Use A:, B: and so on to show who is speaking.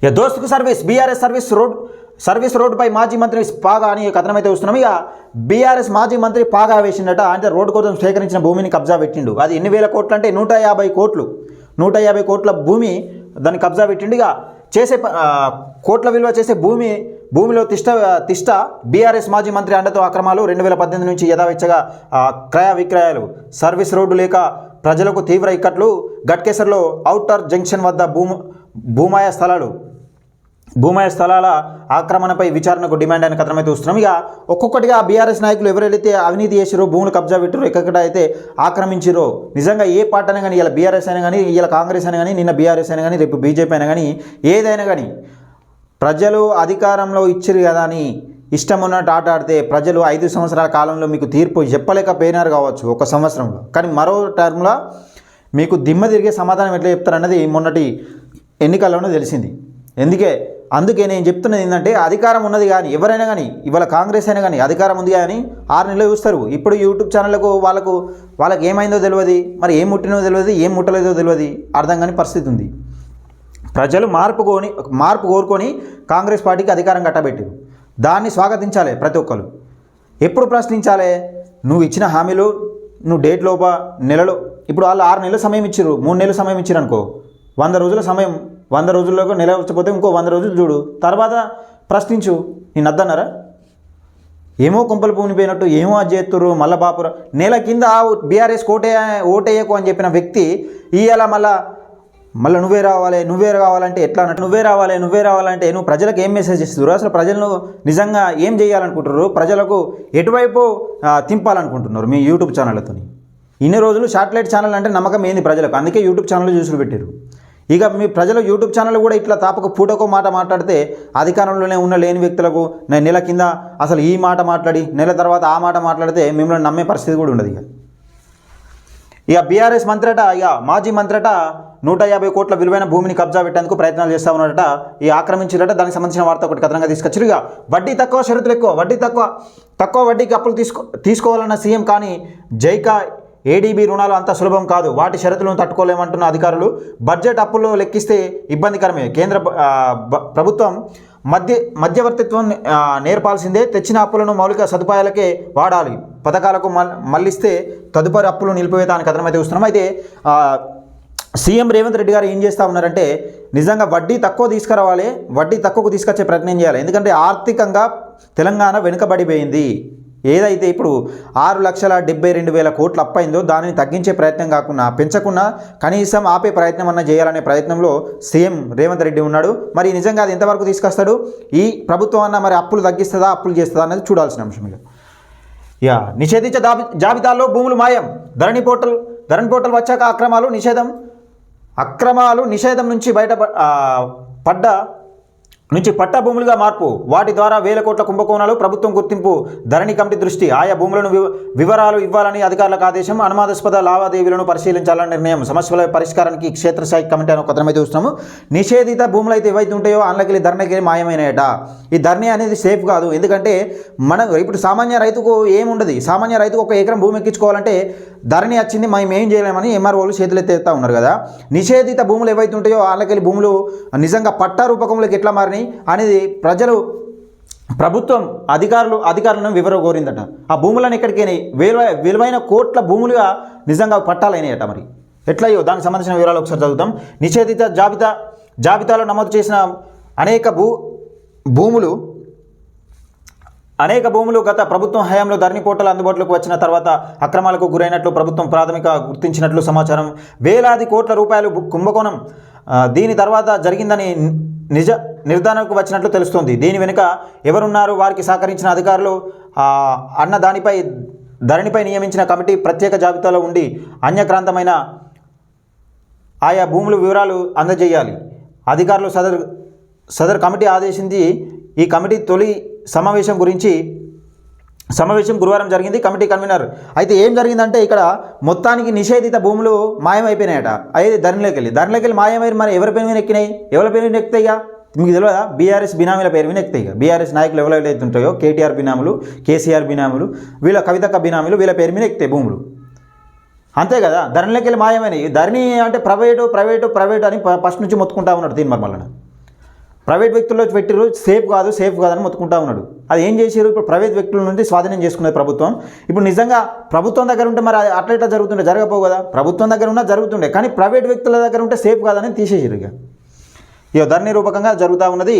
A: ఇక దోస్తుకు service BRS service రోడ్డుపై మాజీ మంత్రి పాగా అని కథనం అయితే వస్తున్నాం. ఇక బీఆర్ఎస్ మాజీ మంత్రి పాగా వేసిందట. అంటే రోడ్డు కోసం సేకరించిన భూమిని కబ్జా పెట్టిండు. అది ఎన్ని వేల కోట్లు అంటే 150 కోట్ల భూమి దాన్ని కబ్జా పెట్టిండు. ఇక చేసే కోట్ల విలువ చేసే భూమిలో తిష్ట బీఆర్ఎస్ మాజీ మంత్రి అండతో అక్రమాలు 2018 నుంచి యథావిచ్చగా క్రయ విక్రయాలు సర్వీస్ రోడ్డు లేక ప్రజలకు తీవ్ర ఇక్కట్లు గట్కేసర్లో ఔటర్ జంక్షన్ వద్ద భూమాయ స్థలాల ఆక్రమణపై విచారణకు డిమాండ్ అయిన కథనం అయితే వస్తున్నాం. ఇక ఒక్కొక్కటిగా బీఆర్ఎస్ నాయకులు ఎవరైతే అవినీతి చేసిరో భూములు కబ్జా పెట్టారో ఎక్కడ అయితే ఆక్రమించారో నిజంగా ఏ పార్టీ అయినా కానీ ఇలా బీఆర్ఎస్ అయినా కానీ ఇలా కాంగ్రెస్ అయినా కానీ నిన్న బీఆర్ఎస్ అయినా కానీ రేపు బీజేపీ అయినా కానీ ఏదైనా కానీ ప్రజలు అధికారంలో ఇచ్చిరు కదా అని ఇష్టం ఉన్నట్టు ఆట ఆడితే ప్రజలు 5 సంవత్సరాల కాలంలో మీకు తీర్పు చెప్పలేకపోయినారు కావచ్చు ఒక సంవత్సరంలో, కానీ మరో టర్మ్లో మీకు దిమ్మ తిరిగే సమాధానం ఎట్లా చెప్తారన్నది మొన్నటి ఎన్నికల్లోనే తెలిసింది. అందుకే నేను చెప్తున్నది ఏంటంటే అధికారం ఉన్నది కానీ ఎవరైనా కానీ ఇవాళ కాంగ్రెస్ అయినా కానీ అధికారం ఉంది కానీ 6 నెలలు చూస్తారు. ఇప్పుడు యూట్యూబ్ ఛానళ్ళకు వాళ్ళకి ఏమైందో తెలియదు, మరి ఏం ముట్టినో తెలియదు, ఏం ముట్టలేదో తెలియదు, అర్థం కాని పరిస్థితి ఉంది. ప్రజలు మార్పు కోరుకొని కాంగ్రెస్ పార్టీకి అధికారం కట్టబెట్టారు. దాన్ని స్వాగతించాలి ప్రతి ఒక్కరు. ఎప్పుడు ప్రశ్నించాలి? నువ్వు ఇచ్చిన హామీలు నువ్వు డేట్ లోప నెలలో ఇప్పుడు వాళ్ళు 6 నెలల సమయం ఇచ్చారు, 3 నెలల సమయం ఇచ్చారు అనుకో, 100 రోజుల సమయం, 100 రోజుల్లోకి నెల వచ్చిపోతే ఇంకో 100 రోజులు చూడు, తర్వాత ప్రశ్నించు. నేను అద్దన్నారా? ఏమో కుంపలు పూనిపోయినట్టు ఏమో అది చేస్తుర్రు. మళ్ళా బాపుర నెల కింద బీఆర్ఎస్ ఓటేయకు అని చెప్పిన వ్యక్తి ఇవాళ మళ్ళీ నువ్వే రావాలంటే ఎట్లా అన్నట్టు నువ్వే రావాలంటే నువ్వు ప్రజలకు ఏం మెసేజ్ ఇస్తున్నారు? అసలు ప్రజలను నిజంగా ఏం చేయాలనుకుంటున్నారు? ప్రజలకు ఎటువైపు తింపాలనుకుంటున్నారు మీ యూట్యూబ్ ఛానళ్ళతో? ఇన్ని రోజులు శాటిలైట్ ఛానల్ అంటే నమ్మకం ఏంది ప్రజలకు, అందుకే యూట్యూబ్ ఛానల్ చూసులు పెట్టారు. ఇక మీ ప్రజలు యూట్యూబ్ ఛానల్ కూడా ఇట్లా పూటకో మాట మాట్లాడితే అధికారంలోనే లేని వ్యక్తులకు నెల కింద అసలు ఈ మాట మాట్లాడి నెల తర్వాత ఆ మాట మాట్లాడితే మిమ్మల్ని నమ్మే పరిస్థితి కూడా ఉండదు. ఇక బీఆర్ఎస్ మాజీ మంత్రట 150 కోట్ల విలువైన భూమిని కబ్జా పెట్టేందుకు ప్రయత్నాలు చేస్తూ ఉన్నారట. ఈ ఆక్రమించారట. దానికి సంబంధించిన వార్త ఒకటి కథనంగా తీసుకొచ్చారు. ఇక వడ్డీ తక్కువ, షరతులు ఎక్కువ, తక్కువ వడ్డీకి అప్పులు తీసుకోవాలన్న సీఎం, కానీ జైకా ఏడీబీ రుణాలు అంత సులభం కాదు, వాటి షరతులను తట్టుకోలేమంటున్న అధికారులు. బడ్జెట్ అప్పుల్లో లెక్కిస్తే ఇబ్బందికరమే, కేంద్ర ప్రభుత్వం మధ్యవర్తిత్వం నేర్పాల్సిందే, తెచ్చిన అప్పులను మౌలిక సదుపాయాలకే వాడాలి, పథకాలకు మళ్ళిస్తే తదుపరి అప్పులు నిలిపివేత అని కథనం అయితే వస్తున్నాం. అయితే సీఎం రేవంత్ రెడ్డి గారు ఏం చేస్తూ ఉన్నారంటే నిజంగా వడ్డీ తక్కువ తీసుకురావాలి, వడ్డీ తక్కువకు తీసుకొచ్చే ప్రయత్నం చేయాలి. ఎందుకంటే ఆర్థికంగా తెలంగాణ వెనుకబడిపోయింది. ఏదైతే ఇప్పుడు 6,72,000 కోట్లు అప్పైందో దానిని తగ్గించే ప్రయత్నం కాకుండా పెంచకుండా కనీసం ఆపే ప్రయత్నం అన్న చేయాలనే ప్రయత్నంలో సీఎం రేవంత్ రెడ్డి ఉన్నాడు. మరి నిజంగా అది ఎంతవరకు తీసుకొస్తాడు? ఈ ప్రభుత్వం అన్న మరి అప్పులు తగ్గిస్తుందా అప్పులు చేస్తుందా అనేది చూడాల్సిన అంశం. నిషేధించ జాబితాల్లో భూములు మాయం, ధరణి పోర్టల్ వచ్చాక అక్రమాలు నిషేధం నుంచి పట్టా భూములుగా మార్పు, వాటి ద్వారా వేల కోట్ల కుంభకోణాలు, ప్రభుత్వం గుర్తింపు, ధరణి కమిటీ దృష్టి, ఆయా భూములను వివరాలు ఇవ్వాలని అధికారులకు ఆదేశం, అనుమానాస్పద లావాదేవీలను పరిశీలించాలని నిర్ణయం, సమస్యల పరిష్కారానికి క్షేత్రస్థాయి కమిటీ అని ఒక కథనం అయితే చూస్తున్నాము. నిషేధిత భూములు అయితే ఏవైతే ఉంటాయో అందులోకి ధరణికి మాయమైనయట. ఈ ధరణి అనేది సేఫ్ కాదు. ఎందుకంటే ఇప్పుడు సామాన్య రైతుకు ఏముండదు. సామాన్య రైతుకు 1 ఎకరం భూమి ఎక్కించుకోవాలంటే ధరణి వచ్చింది, మేము ఏం చేయలేమని ఎంఆర్ఓలు చేతులు ఎత్తేస్తూ ఉన్నారు కదా. నిషేధిత భూములు ఏవైతే ఉంటాయో అందులోకి భూములు నిజంగా పట్టా రూపకంలోకి ఎట్లా మారినాయి అనేది ప్రభుత్వం అధికారులను వివరం కోరిందట. ఆ భూములను ఎక్కడికైనాయి విలువైన కోట్ల భూములుగా నిజంగా పట్టాలైనాయట. మరి ఎట్లయ్యో దానికి సంబంధించిన వివరాలు ఒకసారి చదువుతాం. నిషేధిత జాబితాలో నమోదు చేసిన అనేక భూములు గత ప్రభుత్వం హయాంలో ధరణి పోర్టల్ అందుబాటులోకి వచ్చిన తర్వాత అక్రమాలకు గురైనట్లు ప్రభుత్వం ప్రాథమిక గుర్తించినట్లు సమాచారం. వేలాది కోట్ల రూపాయలు కుంభకోణం దీని తర్వాత జరిగిందని నిర్ధారణకు వచ్చినట్లు తెలుస్తోంది. దీని వెనుక ఎవరున్నారు, వారికి సహకరించిన అధికారులు అన్న ధరణిపై నియమించిన కమిటీ ప్రత్యేక జాబితాలో ఉండి అన్యక్రాంతమైన ఆయా భూముల వివరాలు అందజేయాలి. అధికారులు సదరు కమిటీ ఆదేశించి ఈ కమిటీ తొలి సమావేశం గురువారం జరిగింది. కమిటీ కన్వీనర్ అయితే ఏం జరిగిందంటే ఇక్కడ మొత్తానికి నిషేధిత భూములు మాయమైపోయినాయట. అయితే ధరణిలోకి మాయమై మరి ఎవరి పేరు మీద ఎక్కినాయి, ఎవరి పేరు మీద ఎక్కుతాయిగా మీకు తెలియదా? బీఆర్ఎస్ బినామీల పేరు మీద ఎక్కుతాయి. బీఆర్ఎస్ నాయకులు ఎవరైతే ఉంటాయో కేటీఆర్ బినాములు, కేసీఆర్ బినాములు, వీళ్ళ కవితక్క బినామీలు, వీళ్ళ పేరు మీద ఎక్కుతాయి భూములు. అంతే కదా. ధరణిలోకి మాయమైనవి. ధరణి అంటే ప్రైవేటు అని ఫస్ట్ నుంచి మొత్తుకుంటా ఉన్నాడు తీన్మర్మల్లన. ప్రైవేట్ వ్యక్తుల్లో పెట్టిరు, సేఫ్ కాదని మొత్తుకుంటా ఉన్నాడు. అది ఏం చేసారు? ఇప్పుడు ప్రైవేట్ వ్యక్తుల నుండి స్వాధీనం చేసుకునేది ప్రభుత్వం. ఇప్పుడు నిజంగా ప్రభుత్వం దగ్గర ఉంటే మరి అట్లా ఇట్లా జరుగుతుండే, జరగపోవు కదా. ప్రభుత్వం దగ్గర ఉన్నా జరుగుతుండే, కానీ ప్రైవేట్ వ్యక్తుల దగ్గర ఉంటే సేఫ్ కాదని తీసేసారు. ఇక ధరణి రూపకంగా జరుగుతూ ఉన్నది.